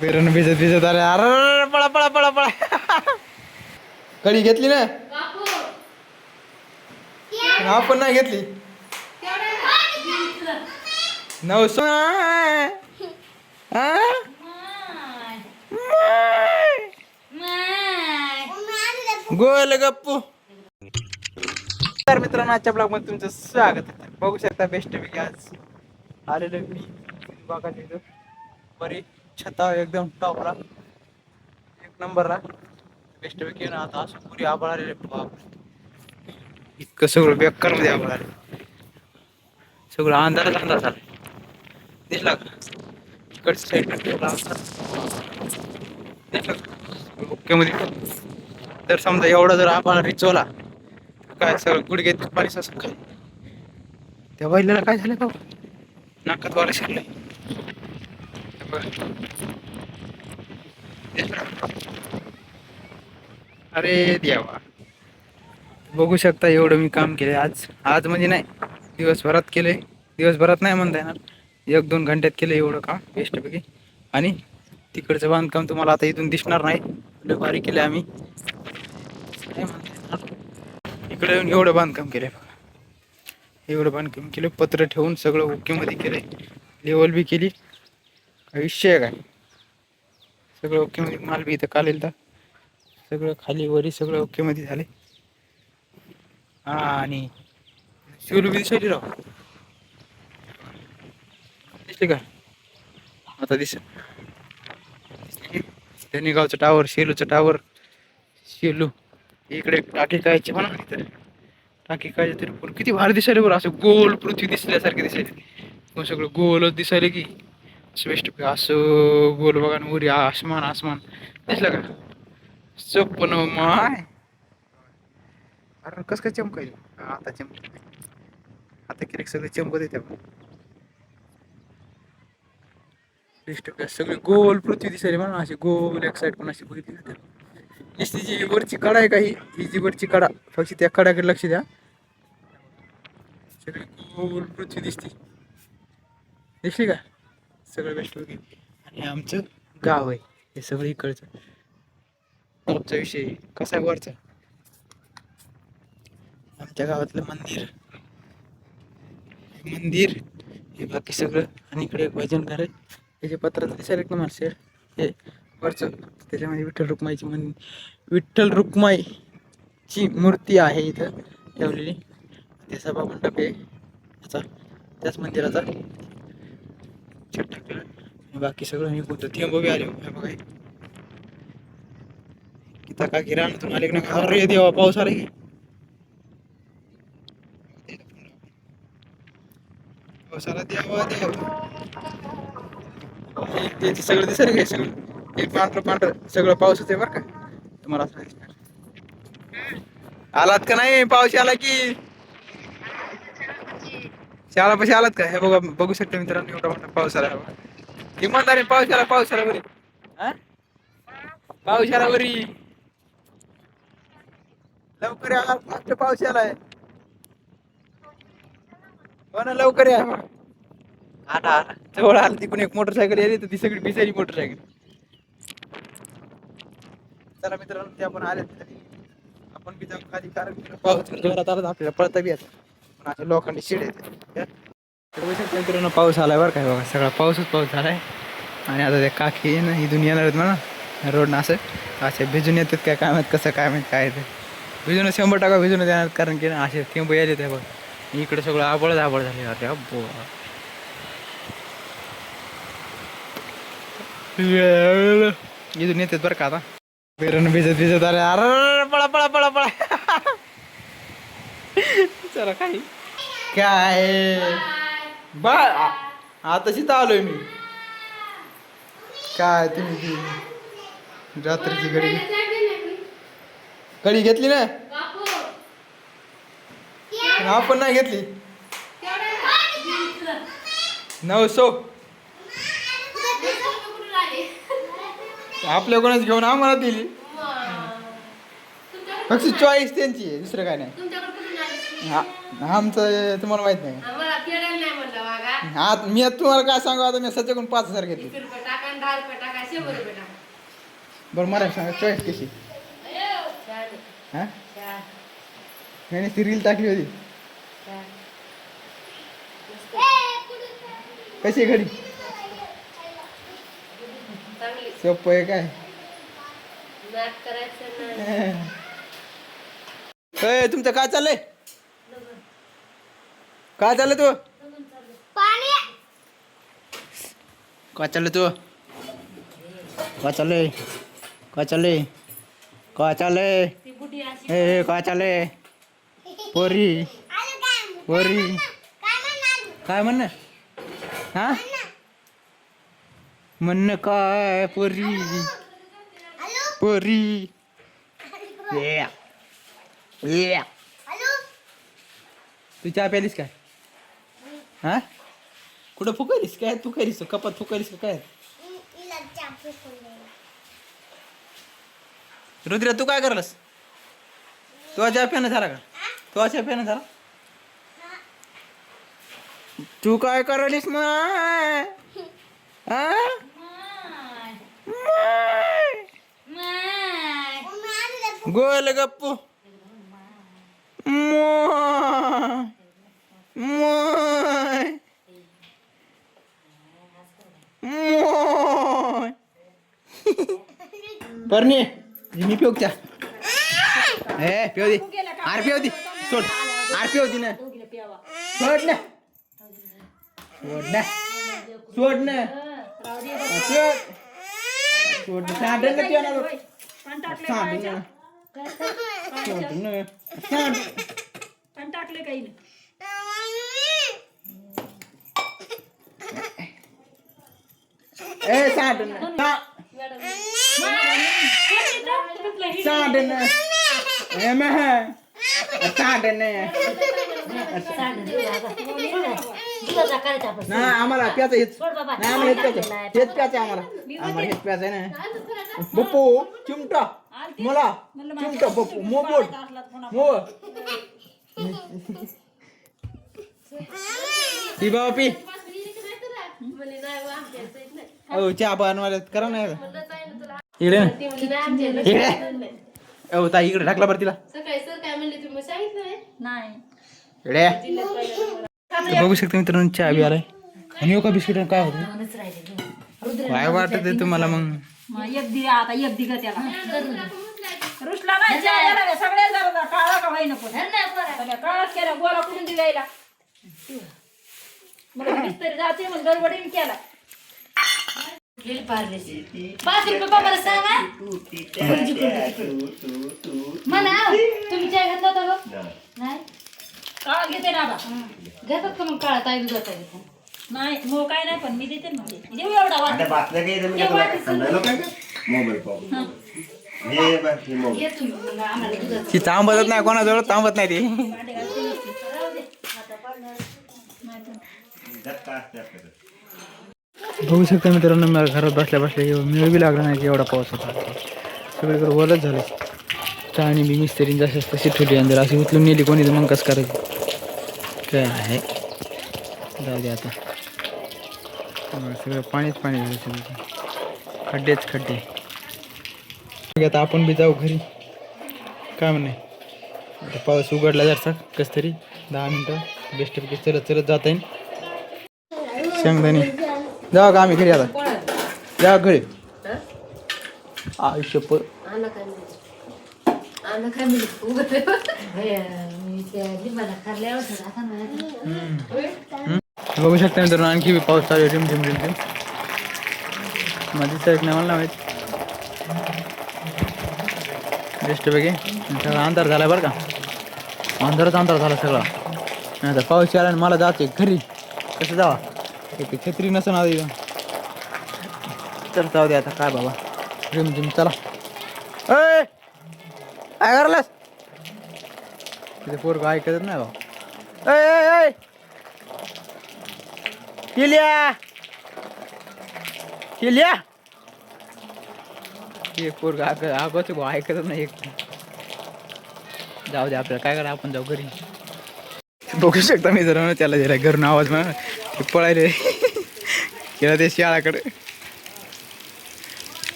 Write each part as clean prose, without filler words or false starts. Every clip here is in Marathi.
पेरून भिजत भिजत आले. अरे पळा पळा पळा पळा. कडी घेतली ना. आपण नाही घेतली. नवसो गोल गप्पू. तर मित्रांनो, आजच्या ब्लॉग मध्ये तुमचं स्वागत आहे. बघू शकता बेस्ट पैकी आज आलेलो मी बघा तिथं बरी छता एकदम टॉपला एक नंबरला बेस्ट पैकी ना. आता असं पुरी आभाळ आलेले बाप, इतकं सगळं बेकार मध्ये आभाळ आले. सगळं अंधारच अंधार झाला. दिसला का इकडच्या साईडला दिसलं का ओके मध्ये. तर समजा एवढा जर आभाळ रिचवला काय सगळं गुडघे पाणी असं काय त्या बैलाला काय झालं बाबा, नाकात वारा शिरलंय. अरे देवा, बघू शकता एवढं मी काम केले आज. आज म्हणजे नाही, दिवसभरात केले. दिवसभरात नाही म्हणता येणार, 1-2 घंट्यात केलं एवढं काम बेस्टपैकी. आणि तिकडचं बांधकाम तुम्हाला आता इथून दिसणार नाही, एवढं भारी केलं आम्ही. नाही म्हणता येणार. इकडे येऊन एवढं बांधकाम केलंय बघा, एवढं बांधकाम केलं. पत्र ठेवून सगळं ओके मध्ये केलंय. लेवल बी केली. विषय काय सगळं ओके मध्ये. माल बी इथं कालेल तर सगळं खाली वरी सगळं ओके मध्ये झाले. हा, आणि शिवलू बी दिसायली राव. दिसले का आता? त्यांनी गावचं टावर, शेलूचं टावर. शेलू इकडे टाकी कायची म्हणा, तर टाकी काय तरी पण किती भारी दिसायले बरं. असं गोल पृथ्वी दिसल्यासारखे दिसायले. मग सगळं गोलच दिसायले की बेस्ट. असं गोल बघा ना, वरी आसमान आसमान दिसलं का? स्वप्न माय. अरे कस काय चमकायला आता? आता किती सगळे चमकत येते. सगळे गोल पृथ्वी दिसायली म्हणा, अशी गोल एक साईड पण अशी बघितली ना. नुसती जी वरची कडा आहे का, ही जी वरची कडा, फक्त त्या कड्याकडे लक्ष द्या. सगळी गोल पृथ्वी दिसली का? सगळं बेस्ट वगैरे. आणि आमचं गाव आहे हे सगळं इकडचं. आमचा विषय कसा आहे वरचा, आमच्या गावातलं मंदिर हे बाकी सगळं. आणि इकडे एक भजन घर आहे. त्याचे पत्रात दिसायला एक नंबर शेड हे वरचं. त्याच्यामध्ये विठ्ठल रुक्माईची मूर्ती आहे इथं ठेवलेली. ते सभा मंडप आहे त्याचा, त्याच मंदिराचा छत टाकलेलं. बाकी सगळं मी बोलतो. थेंब बी आले बघा. किता का किराणातून आले ना. अरे देवा, पाऊस आला की. पावसाला देवा देवा. त्याची सगळं दिसेल काय, सगळं एक पांढरं सगळं पाऊसच आहे बरं का. तुम्हाला असं दिसणार. आलात का नाही? पाऊस आला की शाळापाशी आलात का? हे बघा, बघू शकता मित्रांनो, एवढा मोठा पाऊस आला. इमानदारी पाऊस आला. पाऊस आला बरी. पाऊस आला बरी. लवकर या, फास्ट पाऊस आलाय. हो ना, लवकर या. आला जवळ आला. तिकडून एक मोटरसायकल आली तर ती सगळी भिजायली मोटरसायकल. चला मित्रांनो, ते आपण आले आपण बी जाऊ खाली, कारण पाऊस जोरात आला आपल्याला पळता बी येत. लोखंडी शिड येते. मित्रांनो, पाऊस आलाय बरं काय बघा. सगळा पाऊस झालाय. आणि आता त्या काकी ना इथून येणार आहेत म्हणा रोडनं. असे भिजून येतात काय माहित, कसं काय माहित काय ते. भिजून 100% भिजून येणार, कारण की ना असे थेंब यायले ते बघ. इकडे सगळं आबळ झाले. अरे अब्बो, इथून येतात बरं का. आता पेरून भिजत आले. अरे पळा पळा पळा पळा. चला काय बा, आता शिता आलोय मी. काय तुम्ही रात्रीची कडी घेतली ना. आपण नाही घेतली. 900 आपल्या कोणाच घेऊन आम्हाला दिली. फक्त चॉईस त्यांची आहे, दुसरं काय नाही. आमचं तुम्हाला माहित नाही. मी तुम्हाला काय सांगू, आता मी सध्याकडून 5000 घेतले. बरं मला सांगा चॉईस कशी हा त्याने ती रील टाकली होती कशी घडी सोपं आहे काय तुमचं काय चाललंय काय चाललंय तू काय चाललंय तू काय चाललंय काय चाललंय काय चाललंय ए काय चाललंय पोरी पोरी काय म्हणणं हा म्हणणं काय पोरी पोरी तू चहा प्यालीस काय हा कुठं फुकायलीस काय तू करीस कपात फुकायलीस का काय रुद्र तू काय करलास तू चहा प्यानं झाला का तू चहा प्यानं झाला तू काय करायलीस माय गोल गप्पू परनी मी पिऊ त्या ए पिऊ दे आर पिऊ दे सोड आर पिऊ दे ना सोड ना सोड ना सोड ना सोड ना सांडन ना पिऊ ना सांडन ना सोड ना सांड पण टाकले काही नाही ए सांडन ना सांडन ए मह सांडन ना आम्हाला प्याचं हेच नाही आम्हाला हेच प्याचं हेच प्याचं आम्हाला आम्हाला हेच प्याचं आहे ना बप्पू चिमटा मला चिमटा बप्पू मोबोट मो पी बाबा पी ओ चहा बनवायला करा ना इकडे इकडे ओ ताई इकडे ढकला बरं तिला इकडे बघू शकता मित्रांनो चहा बी आलाय आणि एका बिस्किट काय होतं काय वाटत आहे तुम्हाला मग एक दि आता एक दिग त्याला रुसला नाही चहा सगळ्या जरा काळा का व्हाय नको काळाच केला गोळा कुठून द्यायला मला तरी जाते मग गडबडीने केला 5 रुपये बाबाला सांगा मला तुम्ही चहा घेतला होता बघ नाही काळा घेते ना बा घेतात का मग काळा ताई दुधाचा घेतात नाही मग काय नाही पण मी देते ना देऊ एवढा वाट ती तांबत नाही कोणाजवळ तांबत नाही ती बघू शकता मित्रांनो मला घरात बसल्या बसल्या मिळ बी लागला नाही की एवढा पाऊस होता सगळीकडे ओलच झालं चाळणी बी मिस्त्री जशी तशी ठेवली अंदर अशी उचलून नेली कोणी तर मग कसं करायचं काय आहे जाऊ दे आता सगळं पाणीच पाणी झालं सगळं खड्डेच खड्डे आता आपण बी जाऊ घरी काय म्हणे आता पाऊस उघडला जरसा कस तरी 10 मिनटं बेस्टपैकी चलत चलत जाता येईल शेंगदाणे जाऊ का आम्ही घरी आता जा घरी आयुष्य बघू शकता मित्रांनो आणखी पाऊस चालू रिम रिम रिम रिम मध्ये एक नाही मला माहित बेस्टपैकी सगळा अंधार झाला बरं का अंधारच अंधार झाला सगळा नाही तर पाऊस आला आणि मला जाते घरी कसं जावा एक छत्री नसून आधी तर जाऊ दे आता काय बाबा रिम रिम चला ए काय करलास तिथे पोरग ऐकतच नाही बाबा ए किल्या किल्या एक पोरग आगोच ऐकतच नाही एक जाऊ दे आपल्याला काय करा आपण जाऊ घरी बघू शकता मी जरा त्याला दिला घरून आवाज म्हणा ते पळायले केला ते शाळाकडे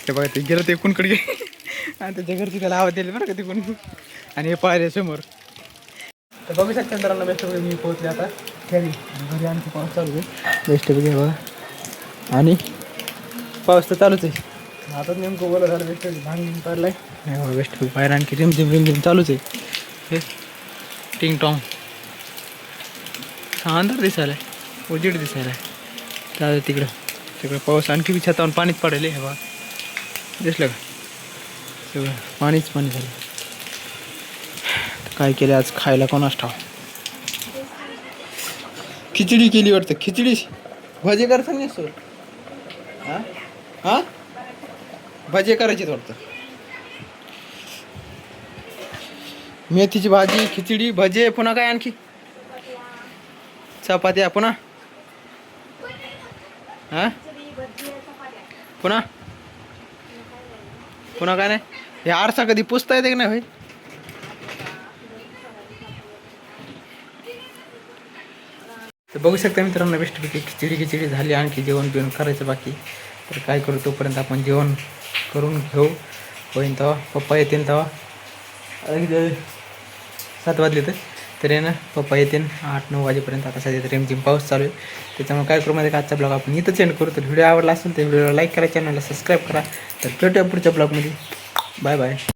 ते बघा ते गेलं ते कुणकडे गेले आणि त्याच्या घरची त्याला आवाज दिले बरं का तिकून. आणि हे पाहिजे समोर. तर बघू शकता मित्रांनो बेस्ट मी पोहोचले आता घरी. घरी आणखी पाऊस चालू आहे बेस्ट बघे बघा. आणि पाऊस तर चालूच आहे. आता नेमकं बोला झालं बेस्ट भांग पडलाय नाही बेस्ट बाहेर आणखी रिमझिम चालूच आहे. हे टिंग टॉंग अंधार दिसायला आहे उजेड दिसायला आहे. चालू तिकडं सगळं पाऊस आणखी बी छतावरून पाणीच पडेल हे बघा दिसलं का सगळं पाणीच पाणी झालं. काय केलं आज खायला कोणास ठाव. खिचडी केली वाटतं. खिचडी भजे करता नाही सर. हां हां भजे करायचे वाटतं. मेथीची भाजी खिचडी भजे पुन्हा काय आणखी चपात्या पुन्हा हां पुन्हा पुन्हा काय नाही. हे आरसा कधी पुसता येते की नाही भाई. तर बघू शकता मित्रांनो बेस्टपैकी खिचडी झाली. आणखी जेवण बिवण करायचं बाकी. तर काय करू तोपर्यंत आपण जेवण करून घेऊ. होईन तेव्हा पप्पा येतील तेव्हा 7 वाजले तर आहे ना पप्पा येतील 8-9 वाजेपर्यंत. आता सध्या रिमझिम पाऊस चालू आहे त्याच्यामुळे काय करू माहिती का आजचा ब्लॉग आपण इथं सेंड करू. तर व्हिडिओ आवडला असेल तर व्हिडिओला लाईक करा चॅनलला सबस्क्राईब करा. तर भेटूया पुढच्या ब्लॉगमध्ये. Bye bye.